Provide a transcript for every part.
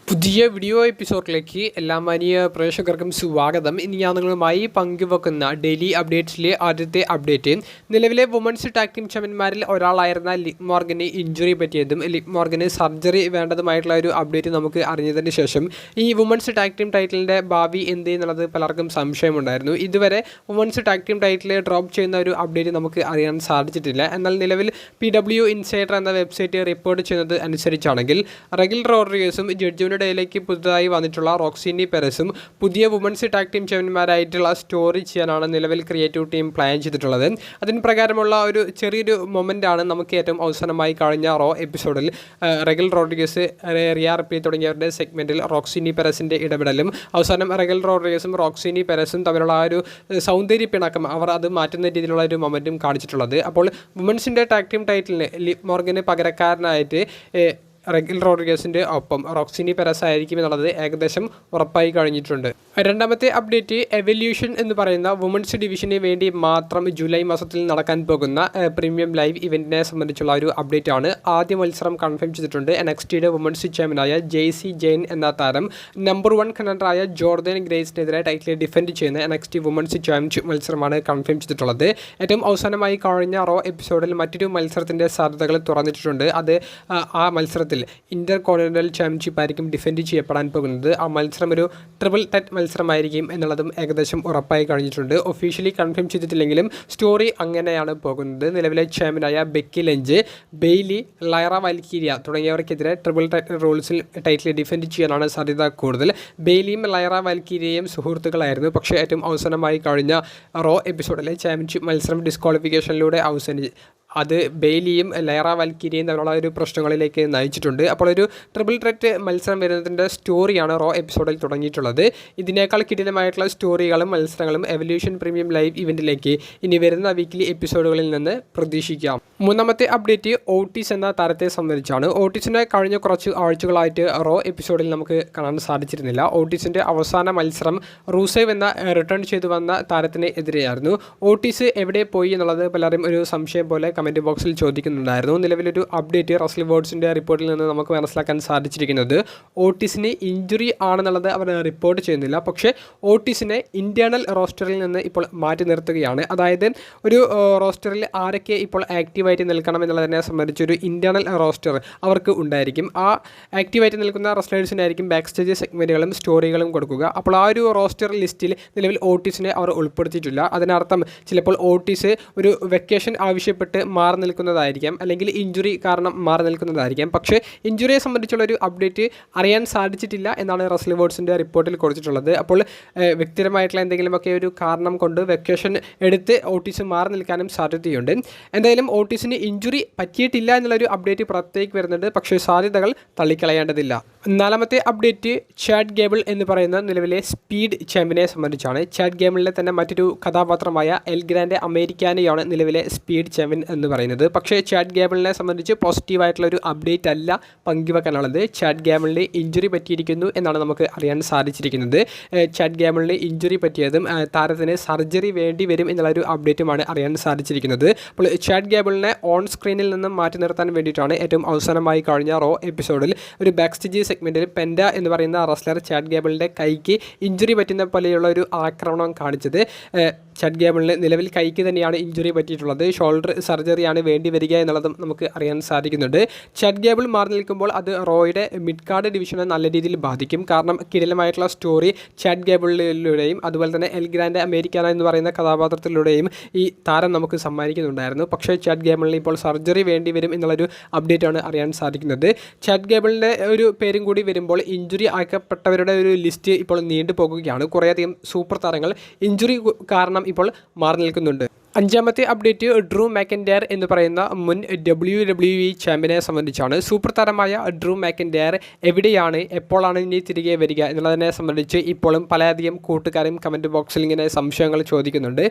പുതിയ വീഡിയോ എപ്പിസോഡിലേക്ക് എല്ലാ മാന്യ പ്രേക്ഷകർക്കും സ്വാഗതം. ഇനി ഞാൻ നിങ്ങളുമായി പങ്കുവെക്കുന്ന ഡെയിലി അപ്ഡേറ്റ്സിലെ ആദ്യത്തെ അപ്ഡേറ്റ് നിലവിലെ വുമൻസ് ടാഗ് ടീം ചാമ്പ്യന്മാരിൽ ഒരാളായിരുന്ന ലിവ് മോർഗന് ഇഞ്ചുറി പറ്റിയതും ലിവ് മോർഗന് സർജറി വേണ്ടതുമായിട്ടുള്ള ഒരു അപ്ഡേറ്റ് നമുക്ക് അറിഞ്ഞതിന് ശേഷം ഈ വുമൻസ് ടാഗ് ടീം ടൈറ്റിലിൻ്റെ ഭാവി എന്ത് എന്നുള്ളത് പലർക്കും സംശയമുണ്ടായിരുന്നു. ഇതുവരെ women's tag team title drop ചെയ്യുന്ന ഒരു അപ്ഡേറ്റ് നമുക്ക് അറിയാൻ സാധിച്ചിട്ടില്ല. എന്നാൽ നിലവിൽ PW ഇൻസൈഡർ എന്ന വെബ്സൈറ്റ് റിപ്പോർട്ട് ചെയ്യുന്നത് അനുസരിച്ചാണെങ്കിൽ റെഗിൽ റോഡ്രിഗസും ജഡ്ജിയുടെ ഇടയിലേക്ക് പുതുതായി വന്നിട്ടുള്ള റോക്സിനി പെരസും പുതിയ വുമൻസ് ടാഗ് ടീം ചാമ്പ്യന്മാരായിട്ടുള്ള സ്റ്റോറി ചെയ്യാനാണ് നിലവിൽ ക്രിയേറ്റീവ് ടീം പ്ലാൻ ചെയ്തിട്ടുള്ളത്. അതിന് പ്രകാരമുള്ള ഒരു ചെറിയൊരു മൊമെൻ്റാണ് നമുക്ക് ഏറ്റവും അവസാനമായി കഴിഞ്ഞ റോ എപ്പിസോഡിൽ റെഗൽ റോഡ്രിഗസ്, റിയ റിപ്ലി തുടങ്ങിയവരുടെ സെഗ്മെൻറ്റിൽ റോക്സിനി പെരസിൻ്റെ ഇടപെടലും അവസാനം റെഗൽ റോഡ്രിഗസും റോക്സിനി പെരസും തമ്മിലുള്ള ആ ഒരു സൗന്ദര്യ പിണക്കം അവർ അത് മാറ്റുന്ന രീതിയിലുള്ള ഒരു മൊമെൻറ്റും കാണിച്ചിട്ടുള്ളത്. അപ്പോൾ വുമൻസിൻ്റെ ടാഗ് ടീം ടൈറ്റിലിന് ലിവ് മോർഗന് പകരക്കാരനായിട്ട് റെഗിൽ റോഡ്രിഗസിൻ്റെ ഒപ്പം റോക്സിനി പെരസ് ആയിരിക്കും എന്നുള്ളത് ഏകദേശം ഉറപ്പായി കഴിഞ്ഞിട്ടുണ്ട്. രണ്ടാമത്തെ അപ്ഡേറ്റ് എവല്യൂഷൻ എന്ന് പറയുന്ന വുമൻസ് ഡിവിഷന് വേണ്ടി മാത്രം ജൂലൈ മാസത്തിൽ നടക്കാൻ പോകുന്ന പ്രീമിയം ലൈവ് ഇവൻറ്റിനെ സംബന്ധിച്ചുള്ള ഒരു അപ്ഡേറ്റ് ആണ്. ആദ്യ മത്സരം കൺഫേം ചെയ്തിട്ടുണ്ട്. NXTയുടെ വുമൻസ് ചാമ്പ്യനായ JC ജെയിൻ എന്ന താരം നമ്പർ 1 കണ്ടന്ററായ ജോർദൻ ഗ്രേസിനെതിരെ ടൈറ്റിൽ ഡിഫെൻഡ് ചെയ്യുന്ന NXT വുമൻസ് ചാമ്പ്യൻഷിപ്പ് മത്സരമാണ് കൺഫേം ചെയ്തിട്ടുള്ളത്. ഏറ്റവും അവസാനമായി കഴിഞ്ഞ റോ എപ്പിസോഡിൽ മറ്റൊരു മത്സരത്തിൻ്റെ സാധ്യതകൾ തുറന്നിട്ടുണ്ട്. അത് ആ മത്സരത്തിൽ ഇന്റർ കോണ്ടിനെന്റൽ ചാമ്പ്യൻഷിപ്പ് ആയിരിക്കും ഡിഫെൻഡ് ചെയ്യപ്പെടാൻ പോകുന്നത്. ആ മത്സരം ഒരു ട്രിപ്പിൾ ടെറ്റ് മത്സരമായിരിക്കും എന്നുള്ളതും ഏകദേശം ഉറപ്പായി കഴിഞ്ഞിട്ടുണ്ട്. ഒഫീഷ്യലി കൺഫേം ചെയ്തിട്ടില്ലെങ്കിലും സ്റ്റോറി അങ്ങനെയാണ് പോകുന്നത്. നിലവിലെ ചാമ്പ്യനായ Becky lunch, Bailey, ലൈറ വാൽക്കീരിയ തുടങ്ങിയവർക്കെതിരെ triple TET റൂൾസിൽ title defend ചെയ്യാനാണ് സാധ്യത കൂടുതൽ. ബെയ്ലിയും ലൈറ വാൽക്കീരിയയും സുഹൃത്തുക്കളായിരുന്നു. പക്ഷേ ഏറ്റവും അവസാനമായി കഴിഞ്ഞ റോ എപ്പിസോഡിലെ ചാമ്പ്യൻഷിപ്പ് മത്സരം ഡിസ്ക്വാളിഫിക്കേഷനിലൂടെ അത് ബെയ്ലിയും ലൈറ വാൽക്കീരിയയും തമ്മിലുള്ള ഒരു പ്രശ്നങ്ങളിലേക്ക് നയിച്ചിട്ടുണ്ട്. അപ്പോൾ ഒരു ട്രിപ്പിൾ ത്രെറ്റ് മത്സരം വരുന്നതിൻ്റെ സ്റ്റോറിയാണ് റോ എപ്പിസോഡിൽ തുടങ്ങിയിട്ടുള്ളത്. ഇതിനേക്കാൾ കിടിലമായിട്ടുള്ള സ്റ്റോറികളും മത്സരങ്ങളും എവല്യൂഷൻ പ്രീമിയം ലൈവ് ഇവൻറ്റിലേക്ക് ഇനി വരുന്ന വീക്കിലി എപ്പിസോഡുകളിൽ നിന്ന് പ്രതീക്ഷിക്കാം. മൂന്നാമത്തെ അപ്ഡേറ്റ് ഓട്ടീസ് എന്ന താരത്തെ സംബന്ധിച്ചാണ്. ഓട്ടീസിനെ കഴിഞ്ഞ കുറച്ച് ആഴ്ചകളായിട്ട് റോ എപ്പിസോഡിൽ നമുക്ക് കാണാൻ സാധിച്ചിരുന്നില്ല. ഓട്ടീസിൻ്റെ അവസാന മത്സരം റൂസേവ് എന്ന റിട്ടേൺ ചെയ്തു വന്ന താരത്തിന് എതിരെയായിരുന്നു. ഓട്ടീസ് എവിടെ പോയി എന്നുള്ളത് പലരും ഒരു സംശയം പോലെ കമൻറ്റ് ബോക്സിൽ ചോദിക്കുന്നുണ്ടായിരുന്നു. നിലവിലൊരു അപ്ഡേറ്റ് റസ്ലി വേർഡ്സിൻ്റെ റിപ്പോർട്ടിൽ നിന്ന് നമുക്ക് മനസ്സിലാക്കാൻ സാധിച്ചിരിക്കുന്നത് ഓട്ടീസിന് ഇഞ്ചുറി ആണെന്നുള്ളത് അവർ റിപ്പോർട്ട് ചെയ്യുന്നില്ല. പക്ഷേ ഓട്ടീസിനെ ഇൻറ്റേർണൽ റോസ്റ്ററിൽ നിന്ന് ഇപ്പോൾ മാറ്റി നിർത്തുകയാണ്. അതായത് ഒരു റോസ്റ്ററിൽ ആരൊക്കെ ഇപ്പോൾ ആക്റ്റീവായിട്ട് നിൽക്കണം എന്നുള്ളതിനെ സംബന്ധിച്ചൊരു ഇൻറ്റേർണൽ റോസ്റ്റർ അവർക്ക് ഉണ്ടായിരിക്കും. ആ ആക്റ്റീവായിട്ട് നിൽക്കുന്ന റെസ്ലേഴ്സിനായിരിക്കും ബാക്ക് സ്റ്റേജ് സെഗ്മെൻറ്റുകളും സ്റ്റോറികളും കൊടുക്കുക. അപ്പോൾ ആ ഒരു റോസ്റ്റർ ലിസ്റ്റിൽ നിലവിൽ ഓട്ടീസിനെ അവർ ഉൾപ്പെടുത്തിയിട്ടില്ല. അതിനർത്ഥം ചിലപ്പോൾ ഓട്ടീസ് ഒരു വെക്കേഷൻ ആവശ്യപ്പെട്ട് മാറി നിൽക്കുന്നതായിരിക്കാം, അല്ലെങ്കിൽ ഇഞ്ചുറി കാരണം മാറി നിൽക്കുന്നതായിരിക്കാം. പക്ഷേ ഇഞ്ചുറിയെ സംബന്ധിച്ചുള്ളൊരു അപ്ഡേറ്റ് അറിയാൻ സാധിച്ചിട്ടില്ല എന്നാണ് റസ്ലി വേർഡ്സിൻ്റെ റിപ്പോർട്ടിൽ കൊടുത്തിട്ടുള്ളത്. അപ്പോൾ വ്യക്തിപരമായിട്ടുള്ള എന്തെങ്കിലുമൊക്കെ ഒരു കാരണം കൊണ്ട് വെക്കേഷൻ എടുത്ത് ഓട്ടീസ് മാറി നിൽക്കാനും സാധ്യതയുണ്ട്. എന്തായാലും ഓട്ടീസിന് ഇഞ്ചുറി പറ്റിയിട്ടില്ല എന്നുള്ളൊരു അപ്ഡേറ്റ് പുറത്തേക്ക് വരുന്നുണ്ട്. പക്ഷേ സാധ്യതകൾ തള്ളിക്കളയേണ്ടതില്ല. നാലാമത്തെ അപ്ഡേറ്റ് ചാഡ് ഗേബിൾ എന്ന് പറയുന്ന നിലവിലെ സ്പീഡ് ചാമ്പ്യനെ സംബന്ധിച്ചാണ്. ചാഡ് ഗേബിളിലെ തന്നെ മറ്റൊരു കഥാപാത്രമായ എൽ ഗ്രാൻഡ് അമേരിക്കാനെയാണ് നിലവിലെ സ്പീഡ് ചാമ്പ്യൻ എന്ന് പറയുന്നത്. പക്ഷേ ചാഡ് ഗേബിളിനെ സംബന്ധിച്ച് പോസിറ്റീവായിട്ടുള്ളൊരു അപ്ഡേറ്റ് അല്ല പങ്കുവെക്കാനുള്ളത്. ചാഡ് ഗേബിളിന് ഇഞ്ചുറി പറ്റിയിരിക്കുന്നു എന്നാണ് നമുക്ക് അറിയാൻ സാധിച്ചിരിക്കുന്നത്. ചാഡ് ഗേബിളിന് ഇഞ്ചുറി പറ്റിയതും താരത്തിന് സർജറി വേണ്ടി വരും എന്നുള്ളൊരു അപ്ഡേറ്റുമാണ് അറിയാൻ സാധിച്ചിരിക്കുന്നത്. അപ്പോൾ ചാഡ് ഗേബിളിനെ ഓൺ സ്ക്രീനിൽ നിന്നും മാറ്റി നിർത്താൻ വേണ്ടിയിട്ടാണ് ഏറ്റവും അവസാനമായി കഴിഞ്ഞ റോ എപ്പിസോഡിൽ ഒരു ബാക്ക് സ്റ്റേജ് സെഗ്മെൻറ്റിൽ പെൻഡ എന്ന് പറയുന്ന റസ്ലർ ചാഡ് ഗേബിളിൻ്റെ കൈക്ക് ഇഞ്ചുറി പറ്റുന്ന പോലെയുള്ള ഒരു ആക്രമണം കാണിച്ചത്. ചാഡ് ഗേബിളിന് നിലവിൽ കൈക്ക് തന്നെയാണ് ഇഞ്ചുറി പറ്റിയിട്ടുള്ളത്. ഷോൾഡർ സർജറിയാണ് വേണ്ടി വരിക എന്നുള്ളതും നമുക്ക് അറിയാൻ സാധിക്കുന്നുണ്ട്. ചാഡ് ഗേബിൾ മാറി നിൽക്കുമ്പോൾ അത് റോയുടെ മിഡ് കാർഡ് ഡിവിഷനെ നല്ല രീതിയിൽ ബാധിക്കും. കാരണം കിടിലമായിട്ടുള്ള സ്റ്റോറി ചാഡ് ഗേബിളിലൂടെയും അതുപോലെ തന്നെ എൽ ഗ്രാൻഡ് അമേരിക്കാന എന്ന് പറയുന്ന കഥാപാത്രത്തിലൂടെയും ഈ താരം നമുക്ക് സമ്മാനിക്കുന്നുണ്ടായിരുന്നു. പക്ഷേ ചാഡ് ഗേബിളിന് ഇപ്പോൾ സർജറി വേണ്ടി വരും എന്നുള്ളൊരു അപ്ഡേറ്റാണ് അറിയാൻ സാധിക്കുന്നത്. ചാഡ് ഗേബിളിൻ്റെ ഒരു പേരും കൂടി വരുമ്പോൾ ഇഞ്ചുറി ആക്കപ്പെട്ടവരുടെ ഒരു ലിസ്റ്റ് ഇപ്പോൾ നീണ്ടു പോകുകയാണ്. കുറേയധികം സൂപ്പർ താരങ്ങൾ ഇഞ്ചുറി കാരണം ഇപ്പോൾ മാറി നിൽക്കുന്നുണ്ട്. അഞ്ചാമത്തെ അപ്ഡേറ്റ് ഡ്രൂ മാക്കൻഡയർ എന്ന് പറയുന്ന മുൻ WWE ചാമ്പ്യനെ സംബന്ധിച്ചാണ്. സൂപ്പർ താരമായ ഡ്രൂ മാക്കൻഡയർ എവിടെയാണ്, എപ്പോഴാണ് ഇനി തിരികെ വരിക എന്നുള്ളതിനെ സംബന്ധിച്ച് ഇപ്പോഴും പലയധികം കൂട്ടുകാരും കമൻറ്റ് ബോക്സിൽ ഇങ്ങനെ സംശയങ്ങൾ ചോദിക്കുന്നുണ്ട്.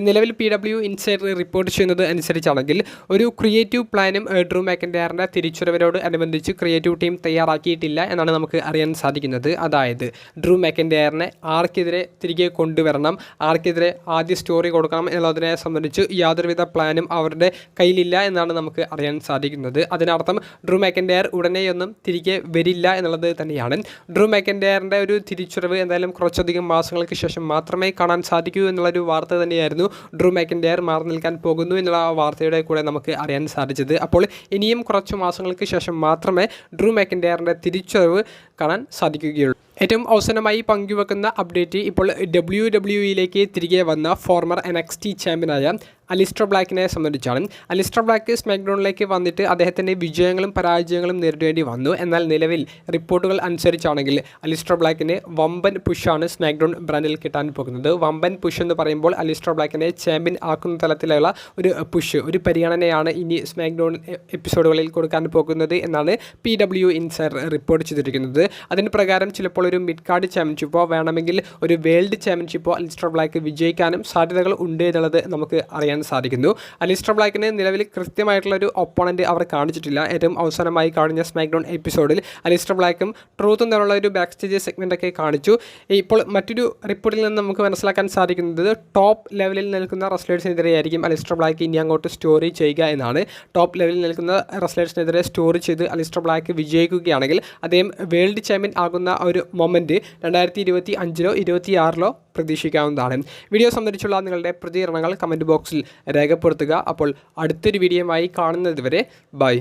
നിലവിൽ PW ഇൻസൈഡർ റിപ്പോർട്ട് ചെയ്യുന്നത് അനുസരിച്ചാണെങ്കിൽ ഒരു ക്രിയേറ്റീവ് പ്ലാനും ഡ്രൂ മാക്കൻഡയറിൻ്റെ തിരിച്ചുവരവിനോട് അനുബന്ധിച്ച് ക്രിയേറ്റീവ് ടീം തയ്യാറാക്കിയിട്ടില്ല എന്നാണ് നമുക്ക് അറിയാൻ സാധിക്കുന്നത്. അതായത് ഡ്രൂ മാക്കൻഡയറിനെ ആർക്കെതിരെ തിരികെ കൊണ്ടുവരണം, ആർക്കെതിരെ ആദ്യ സ്റ്റോറി കൊടുക്കണം എന്നുള്ളതിനെ സംബന്ധിച്ച് യാതൊരുവിധ പ്ലാനും അവരുടെ കയ്യിലില്ല എന്നാണ് നമുക്ക് അറിയാൻ സാധിക്കുന്നത്. അതിനർത്ഥം ഡ്രൂ മാക്കൻറ്റയർ ഉടനെയൊന്നും തിരികെ വരില്ല എന്നുള്ളത് തന്നെയാണ്. ഡ്രൂ മാക്കൻറ്റയറിൻ്റെ ഒരു തിരിച്ചുവരവ് എന്തായാലും കുറച്ചധികം മാസങ്ങൾക്ക് ശേഷം മാത്രമേ കാണാൻ സാധിക്കൂ എന്നുള്ളൊരു വാർത്ത തന്നെയായിരുന്നു. ഡ്രൂ മാക്കൻറ്റയർ മാറി നിൽക്കാൻ പോകുന്നു എന്നുള്ള വാർത്തയുടെ കൂടെ നമുക്ക് അറിയാൻ സാധിച്ചത്. അപ്പോൾ ഇനിയും കുറച്ച് മാസങ്ങൾക്ക് ശേഷം മാത്രമേ ഡ്രൂ മാക്കൻറ്റയറിൻ്റെ തിരിച്ചുവരവ് കാണാൻ സാധിക്കുകയുള്ളൂ. ഏറ്റവും അവസാനമായി പങ്കുവെക്കുന്ന അപ്ഡേറ്റ് ഇപ്പോൾ WWE തിരികെ വന്ന ഫോർമർ NXT ചാമ്പ്യനായ അലിസ്റ്റർ ബ്ലാക്കിനെ സംബന്ധിച്ചാണ്. അലിസ്റ്റർ ബ്ലാക്ക് സ്മാക്ഡൗണിലേക്ക് വന്നിട്ട് അദ്ദേഹത്തിൻ്റെ വിജയങ്ങളും പരാജയങ്ങളും നേരിടേണ്ടി വന്നു. എന്നാൽ നിലവിൽ റിപ്പോർട്ടുകൾ അനുസരിച്ചാണെങ്കിൽ അലിസ്റ്റർ ബ്ലാക്കിന് വമ്പൻ പുഷാണ് സ്മാക്ഡൗൺ ബ്രാൻഡിൽ കിട്ടാൻ പോകുന്നത്. വമ്പൻ പുഷ് എന്ന് പറയുമ്പോൾ അലിസ്റ്റർ ബ്ലാക്കിനെ ചാമ്പ്യൻ ആക്കുന്ന തലത്തിലുള്ള ഒരു പുഷ്, ഒരു പരിഗണനയാണ് ഇനി സ്മാക്ഡൗൺ എപ്പിസോഡുകളിൽ കൊടുക്കാൻ പോകുന്നത് എന്നാണ് PW ഇൻസൈഡർ റിപ്പോർട്ട് ചെയ്തിരിക്കുന്നത്. അതിന് പ്രകാരം ചിലപ്പോൾ ഒരു മിഡ് കാർഡ് ചാമ്പ്യൻഷിപ്പോ വേണമെങ്കിൽ ഒരു വേൾഡ് ചാമ്പ്യൻഷിപ്പോ അലിസ്റ്റർ ബ്ലാക്ക് വിജയിക്കാനും സാധ്യതകൾ ഉണ്ട് എന്നുള്ളത് നമുക്ക് അറിയാൻ സാധിക്കുന്നു. അലിസ്റ്റർ ബ്ലാക്കിന് നിലവിൽ കൃത്യമായിട്ടുള്ളൊരു ഒപ്പോണൻറ്റ് അവർ കാണിച്ചിട്ടില്ല. ഏറ്റവും അവസാനമായി കഴിഞ്ഞ സ്മാക്ഡൗൺ എപ്പിസോഡിൽ അലിസ്റ്റർ ബ്ലാക്കും ട്രൂത്തും തമ്മിലുള്ള ഒരു ബാക്ക് സ്റ്റേജ് സെഗ്മെൻറ്റൊക്കെ കാണിച്ചു. ഇപ്പോൾ മറ്റൊരു റിപ്പോർട്ടിൽ നിന്ന് നമുക്ക് മനസ്സിലാക്കാൻ സാധിക്കുന്നത് ടോപ്പ് ലെവലിൽ നിൽക്കുന്ന റെസ്ലേഴ്സിനെതിരെയായിരിക്കും അലിസ്റ്റർ ബ്ലാക്ക് ഇനി അങ്ങോട്ട് സ്റ്റോറി ചെയ്യുക എന്നാണ്. ടോപ്പ് ലെവലിൽ നിൽക്കുന്ന റെസ്ലേഴ്സിനെതിരെ സ്റ്റോറി ചെയ്ത് അലിസ്റ്റർ ബ്ലാക്ക് വിജയിക്കുകയാണെങ്കിൽ അദ്ദേഹം വേൾഡ് ചാമ്പ്യൻ ആകുന്ന ഒരു മൊമെൻറ്റ് 2025-ലോ 2026-ലോ പ്രതീക്ഷിക്കാവുന്നതാണ്. വീഡിയോ സംബന്ധിച്ചുള്ള നിങ്ങളുടെ പ്രതികരണങ്ങൾ കമൻറ്റ് ബോക്സിൽ രേഖപ്പെടുത്തുക. അപ്പോൾ അടുത്തൊരു വീഡിയോയുമായി കാണുന്നത് വരെ ബൈ.